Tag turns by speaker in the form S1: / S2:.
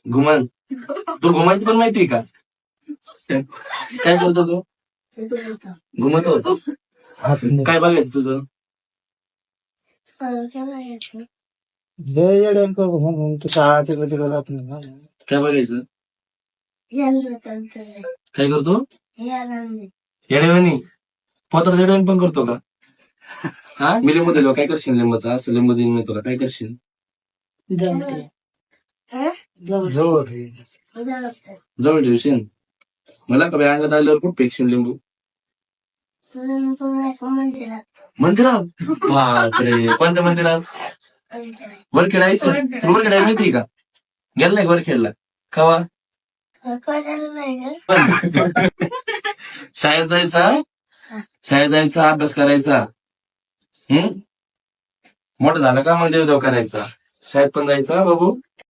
S1: घुमन. तू घुमायचं पण माहितीये का? काय करतो तू? घुमतो. काय बघायचं तुझं?
S2: तू शाळा तिकडे तिकडे जात नाही.
S1: काय बघायचं? काय करतो? येड्यावानी. पोत्रात येड्यावानी पण करतो का? हा मी लिंबू दिलो, काय करशील लिंबाचा? असं लिंबू देईन मी तुला, काय करशील? जवळ ठेवशील. मला का अंगात आल्यावर खूप पेक्षील लिंबू मंदिरात. बापरे, कोणत्या मंदिरात? वरखेडायचं. तुला वरखेडाय माहिती का? गेला नाही वरखेडला कवा? शाळेत जायचा अभ्यास करायचा. मोठं झालं का मग देवदेव करायचा. शाळेत पण जायचा बाबू.